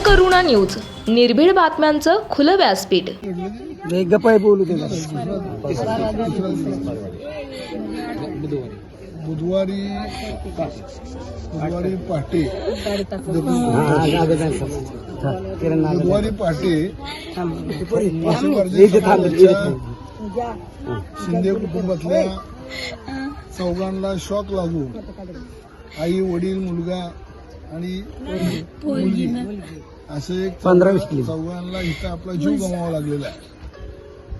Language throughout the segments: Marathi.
करुणा न्यूज, निर्भीड बातम्यांचं खुलं व्यासपीठ। बुधवारी पहाटे शिंदे कुटुंबातल्या चौघांना शॉक लागून आई, वडील, मुलगा आणि मुलगी असे एक 15-20 चौघांना इथं आपला जीव गमवावा लागलेला आहे।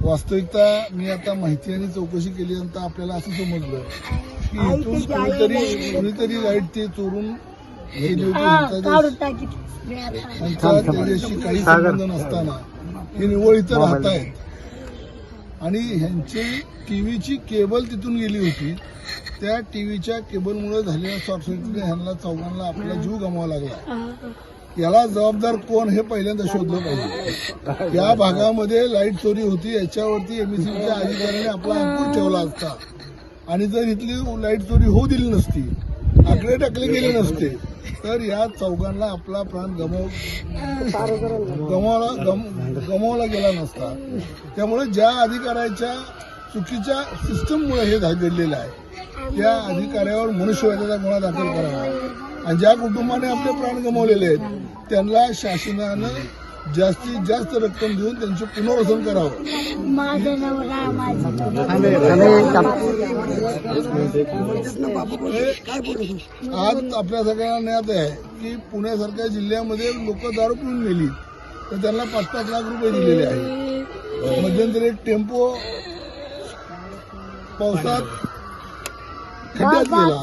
वास्तविकता मी आता माहिती आणि चौकशी केल्यानंतर आपल्याला असं समजलं की इथून कुणीतरी लाईट ते चोरून गेली होती। त्यांचा त्याच्याशी काही संबंध नसताना हे निव्वळ इथं राहत आहेत आणि ह्यांची टीव्हीची केबल तिथून गेली होती। त्या टीव्हीच्या केबलमुळे झालेल्या शॉर्ट सर्किटने ह्यांना चौघांना आपला जीव गमवावा लागला। याला जबाबदार कोण हे पहिल्यांदा शोधलं पाहिजे। या भागामध्ये लाईट चोरी होती, याच्यावरती एमएससीबीच्या अधिकाऱ्याने आपला अंकुश ठेवला असता आणि जर इथली लाईट चोरी होऊ दिली नसती, आकडे टाकले गेले नसते, तर या चौघांना आपला प्राण गमावला गेला नसता। त्यामुळे ज्या अधिकाऱ्याच्या चुकीच्या सिस्टममुळे हे घडलेलं आहे त्या अधिकाऱ्यावर मनुष्यवधाचा गुन्हा दाखल करावा आणि ज्या कुटुंबाने आपले प्राण गमावलेले आहेत त्यांना शासनानं जास्तीत जास्त रक्कम देऊन त्यांचे पुनर्वसन करावं। आज आपल्या सगळ्यांना ज्ञात आहे की पुण्यासारख्या जिल्ह्यामध्ये लोक दारू पिऊन गेली तर त्यांना 5-5 लाख रुपये दिलेले आहेत। मध्यंतरी एक टेम्पो पावसात खड्ड्यात गेला,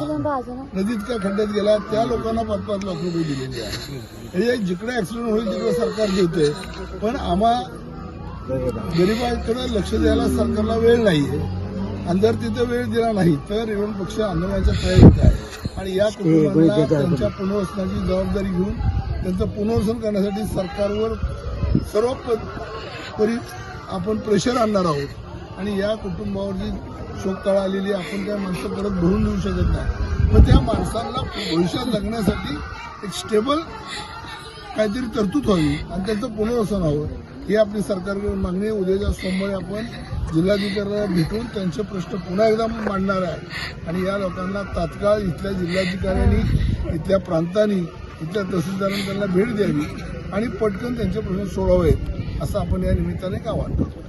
नदीत का खड्ड्यात गेला, त्या लोकांना 5-5 लाख रुपये दिलेले आहेत। हे जिकडे ऍक्सिडेंट होईल तिकडे सरकार देते, पण आम्हा गरिबांकडे लक्ष द्यायला सरकारला वेळ नाहीये आणि जर तिथे वेळ दिला नाही तर विरोधी पक्ष आंदोलनाच्या तयारीत आहे आणि या कुटुंबांना त्यांच्या पुनर्वसनाची जबाबदारी घेऊन त्यांचं पुनर्वसन करण्यासाठी सरकारवर सर्वोपरी आपण प्रेशर आणणार आहोत आणि या कुटुंबावर जी शोककळा आलेली आपण त्या माणसं परत भरून देऊ शकत नाही। पण त्या माणसांना भविष्यात जगण्यासाठी एक स्टेबल काहीतरी तरतूद व्हावी आणि त्यांचं पुनर्वसन हवं ही आपली सरकारकडे मागणी आहे। उद्याच्या सोमवारी आपण जिल्हाधिकाऱ्यांना भेटून त्यांचे प्रश्न पुन्हा एकदा मांडणार आहे आणि या लोकांना तात्काळ इथल्या जिल्हाधिकाऱ्यांनी, इथल्या प्रांतांनी, इथल्या तहसीलदारांनी त्यांना भेट द्यावी आणि पटकन त्यांचे प्रश्न सोडवावेत असं आपण या निमित्ताने आवाहन करतो।